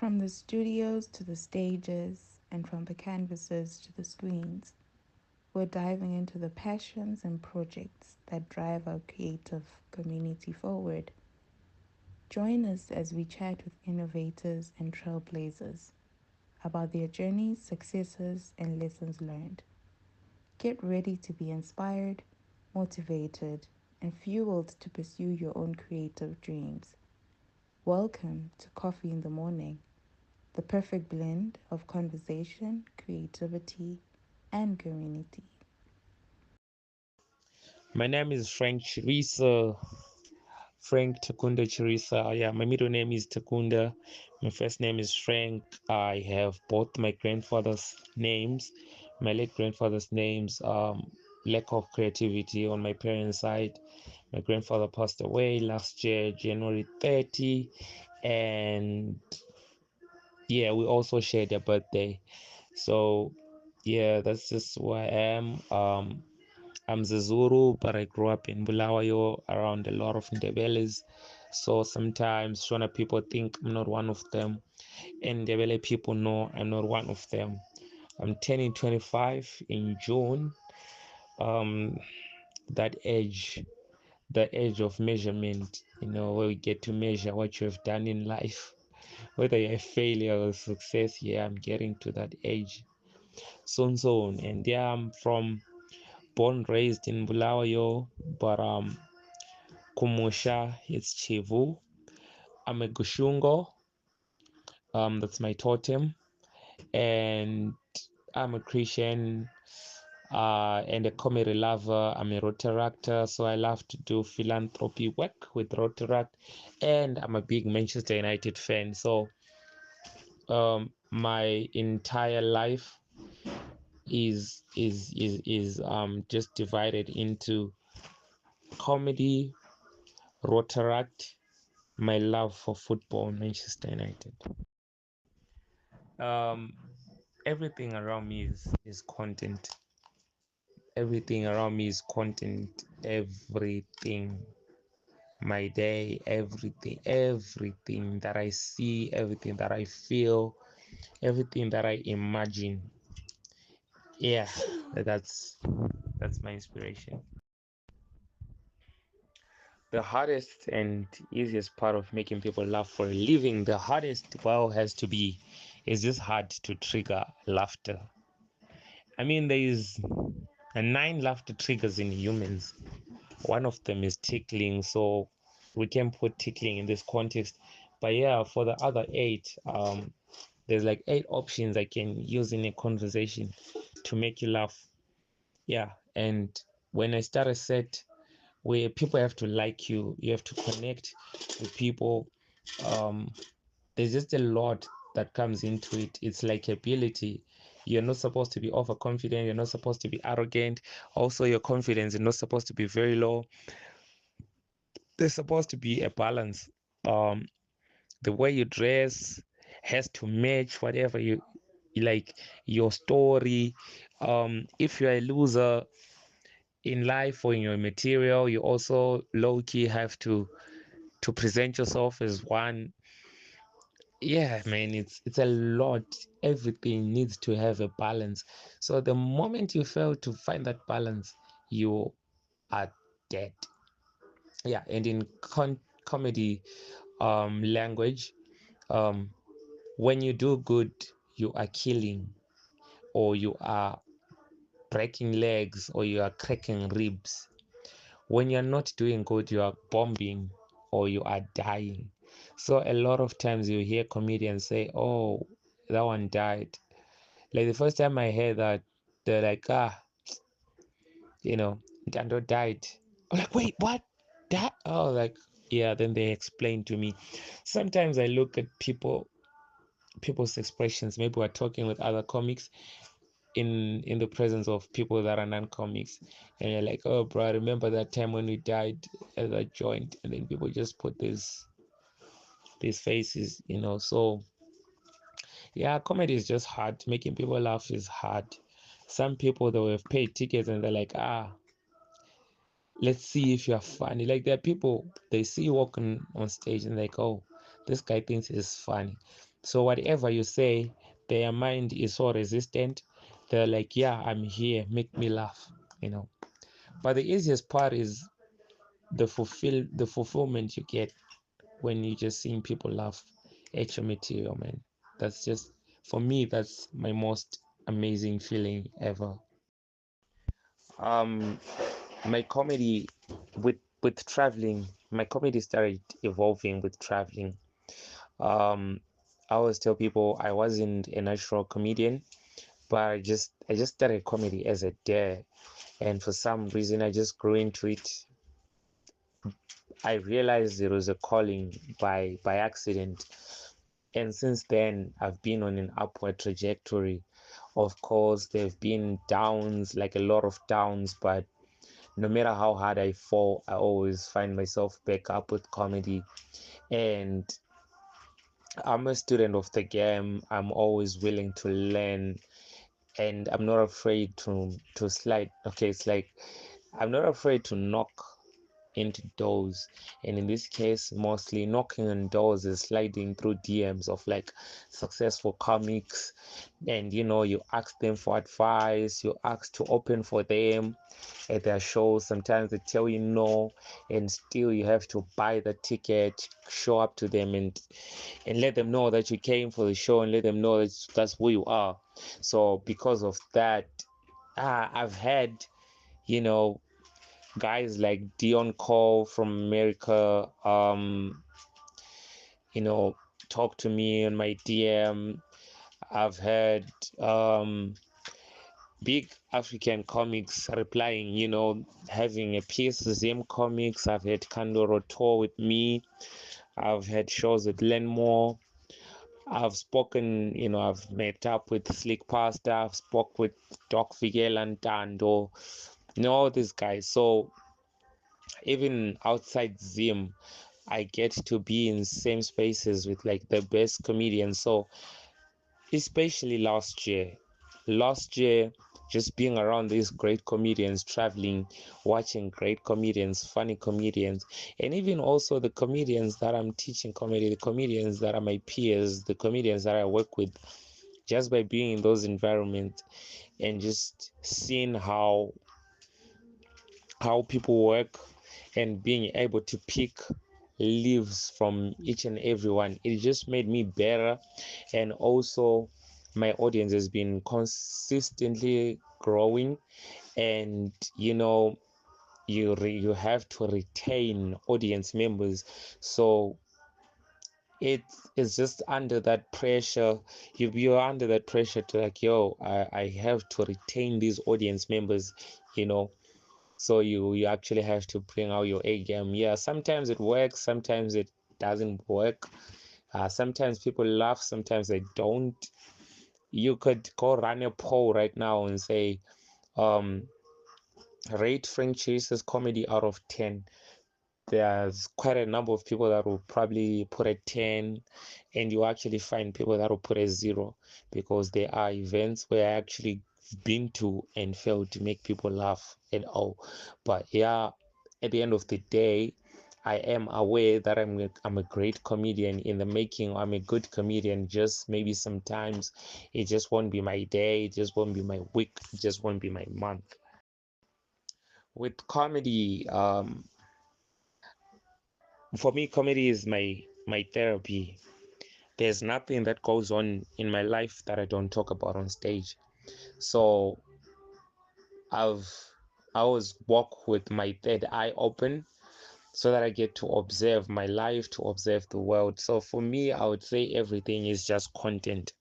From the studios to the stages, and from the canvases to the screens, we're diving into the passions and projects that drive our creative community forward. Join us as we chat with innovators and trailblazers about their journeys, successes, and lessons learned. Get ready to be inspired, motivated, and fueled to pursue your own creative dreams. Welcome to Coffee in the Morning, the perfect blend of conversation, creativity, and community. My name is Frank Chirisa. Frank Takunda Chirisa. Yeah, my middle name is Takunda. My first name is Frank. I have both my grandfather's names, my late grandfather's names. Lack of creativity on my parents' side. My grandfather passed away last year, January 30, and yeah, we also shared a birthday. So yeah, that's just who I am. I'm Zezuru, but I grew up in Bulawayo around a lot of Ndebeles. So sometimes Shona people think I'm not one of them, and Ndebele people know I'm not one of them. I'm turning 25 in June. Um, that age, the age of measurement, where we get to measure what you have done in life, whether you're a failure or success. Yeah, I'm getting to that age soon. And yeah, I'm from born raised in Bulawayo, but Kumusha, it's Chivu. I'm a Gushungo. That's my totem, and I'm a Christian and a comedy lover. I'm a Rotaractor, so I love to do philanthropy work with Rotaract, and I'm a big Manchester United fan. So my entire life is just divided into comedy, Rotaract, my love for football, Manchester United. Um, everything around me is content. Everything around me is content. Everything, my day, everything that I see, everything that I feel, everything that I imagine. Yeah, that's my inspiration. The hardest and easiest part of making people laugh for a living, the hardest has to be, it's just hard to trigger laughter. I mean, there is 9 laughter triggers in humans. One of them is tickling, so we can put tickling in this context. But yeah, for the other 8, there's like 8 options I can use in a conversation to make you laugh. Yeah, and when I start a set where people have to like you, you have to connect with people. Um, there's just a lot that comes into it. It's like ability. You're not supposed to be overconfident. You're not supposed to be arrogant. Also, your confidence is not supposed to be very low. There's supposed to be a balance. Um, the way you dress has to match whatever you like, your story. If you're a loser in life or in your material, you also low key have to present yourself as one. Yeah, man, it's a lot. Everything needs to have a balance. So the moment you fail to find that balance, you are dead. Yeah, and in comedy language, um when you do good, you are killing, or you are breaking legs, or you are cracking ribs. When you're not doing good, you are bombing, or you are dying. So a lot of times you hear comedians say, oh, that one died. Like the first time I heard that, they're like, Dando died. I'm like, wait, what? That? Oh, like, yeah. Then they explain to me. Sometimes I look at people's expressions. Maybe we're talking with other comics in the presence of people that are non-comics, and you're like, oh, bro, I remember that time when we died at that joint, and then people just put these faces. So yeah, comedy is just hard. Making people laugh is hard. Some people, they will have paid tickets and they're like, let's see if you're funny. Like, there are people, they see you walking on stage and like, oh, this guy thinks he's funny. So whatever you say, their mind is so resistant. They're like, yeah, I'm here, make me laugh, you know. But the easiest part is the fulfillment you get when you just seeing people laugh at your material, man. That's just, for me, that's my most amazing feeling ever. Um, my comedy with traveling, my comedy started evolving with traveling. Um, I always tell people I wasn't a natural comedian, but I just started comedy as a dare, and for some reason I just grew into it. I realized it was a calling by accident, and since then I've been on an upward trajectory. Of course, there've been downs, like a lot of downs, but no matter how hard I fall, I always find myself back up with comedy. And I'm a student of the game. I'm always willing to learn, and I'm not afraid to slide. Okay, it's like I'm not afraid to knock into doors, and in this case mostly knocking on doors is sliding through DMs of like successful comics, and you ask them for advice, you ask to open for them at their shows. Sometimes they tell you no, and still you have to buy the ticket, show up to them, and let them know that you came for the show, and let them know that that's who you are. So because of that, I've had you know guys like Dion Cole from America, you know, talk to me on my DM. I've had big African comics replying, having a piece, Zim Comics. I've had Kandoro tour with me. I've had shows with Lenmore. I've spoken, I've met up with Slick Pasta. I've spoke with Doc Figuel and Tando, all these guys. So even outside Zim, I get to be in same spaces with like the best comedians. So especially last year, just being around these great comedians, traveling, watching great comedians, funny comedians, and even also the comedians that I'm teaching comedy, the comedians that are my peers, the comedians that I work with, just by being in those environments and just seeing how people work and being able to pick leaves from each and every one, it just made me better. And also my audience has been consistently growing, and you have to retain audience members. So it's just under that pressure. You're under that pressure to like, yo, I have to retain these audience members, you know so you actually have to bring out your A game. Yeah, sometimes it works, sometimes it doesn't work. Sometimes people laugh, sometimes they don't. You could go run a poll right now and say, um, rate Frank Chirisa's comedy out of 10. There's quite a number of people that will probably put a 10, and you actually find people that will put a 0, because there are events where I actually been to and failed to make people laugh at all. But yeah, at the end of the day, I am aware that I'm a great comedian in the making. I'm a good comedian. Just maybe sometimes it just won't be my day, it just won't be my week, it just won't be my month. With comedy, for me, comedy is my therapy. There's nothing that goes on in my life that I don't talk about on stage. So I've I always walk with my third eye open, so that I get to observe my life, to observe the world. So for me, I would say everything is just content.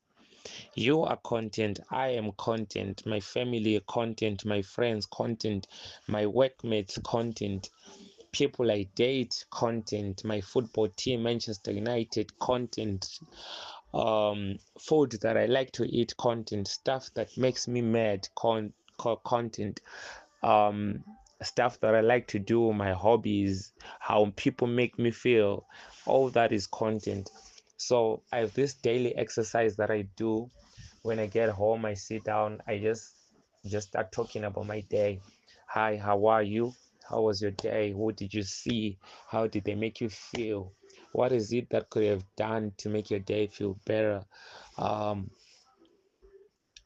You are content, I am content, my family content, my friends content, my workmates content, people I date content, my football team, Manchester United content, food that I like to eat content, stuff that makes me mad content, um, stuff that I like to do, my hobbies, how people make me feel, all that is content. So I have this daily exercise that I do. When I get home, I sit down, I just start talking about my day. Hi, how are you? How was your day? What did you see? How did they make you feel? What is it that could have done to make your day feel better? Um,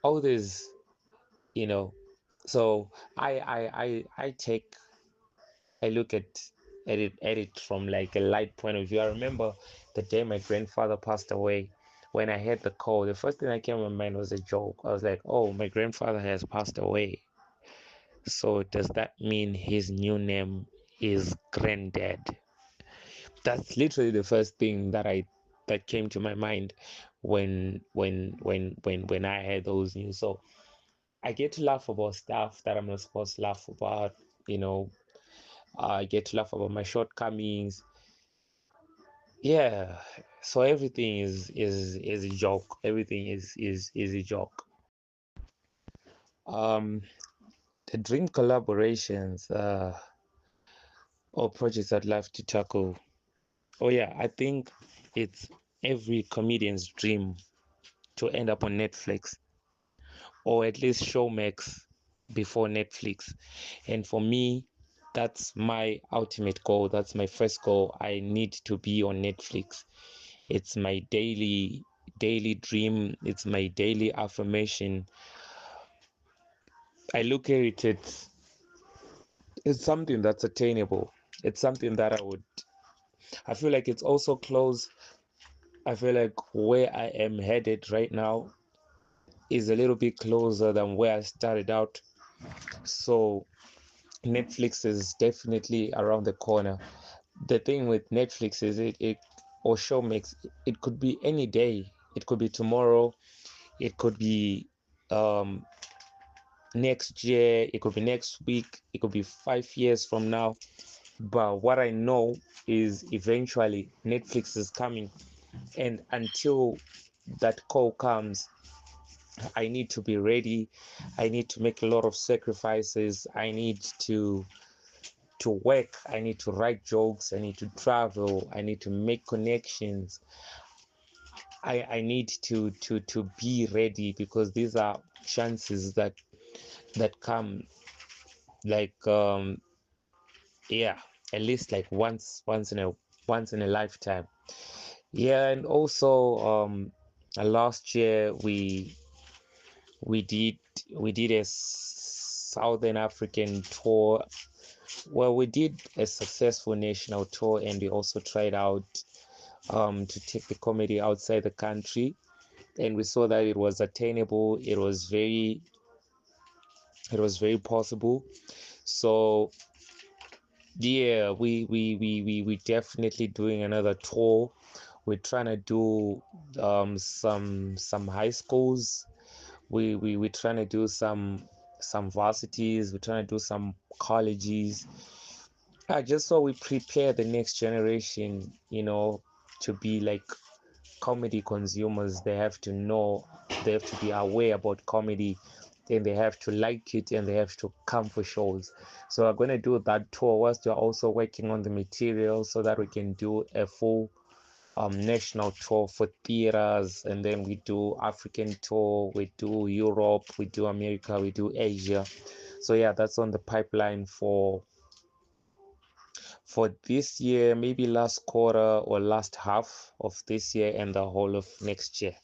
all this, you know. So I take I look at it from like a light point of view. I remember the day my grandfather passed away. When I heard the call, the first thing that came to my mind was a joke. I was like, "Oh, my grandfather has passed away. So does that mean his new name is Granddad?" That's literally the first thing that came to my mind when I heard those news. So I get to laugh about stuff that I'm not supposed to laugh about. You know, I get to laugh about my shortcomings. Yeah. So everything is a joke. Everything is a joke. Um, the dream collaborations or projects I'd love to tackle. Oh yeah, I think it's every comedian's dream to end up on Netflix or at least Showmax before Netflix. And for me, that's my ultimate goal. That's my first goal. I need to be on Netflix. It's my daily dream. It's my daily affirmation. I look at it, it's something that's attainable. It's something that I feel like it's also close. I feel like where I am headed right now is a little bit closer than where I started out. So Netflix is definitely around the corner. The thing with Netflix is it or Showmax, it could be any day. It could be tomorrow. It could be um, next year. It could be next week. It could be 5 years from now. But what I know is eventually Netflix is coming. And until that call comes, I need to be ready. I need to make a lot of sacrifices. I need to work. I need to write jokes. I need to travel. I need to make connections. I need to be ready because these are chances that come like yeah, at least like once in a lifetime. Yeah, and also last year we we did a Southern African tour. Well, we did a successful national tour, and we also tried out to take the comedy outside the country, and we saw that it was attainable. It was very possible. So yeah, we definitely doing another tour. We're trying to do some high schools. We're trying to do some varsities. We're trying to do some colleges. Just so we prepare the next generation, to be like comedy consumers. They have to know, they have to be aware about comedy, and they have to like it, and they have to come for shows. So we're going to do that tour whilst we're also working on the material so that we can do a full national tour for theaters, and then we do African tour, we do Europe, we do America, we do Asia. So yeah, that's on the pipeline for this year, maybe last quarter or last half of this year and the whole of next year.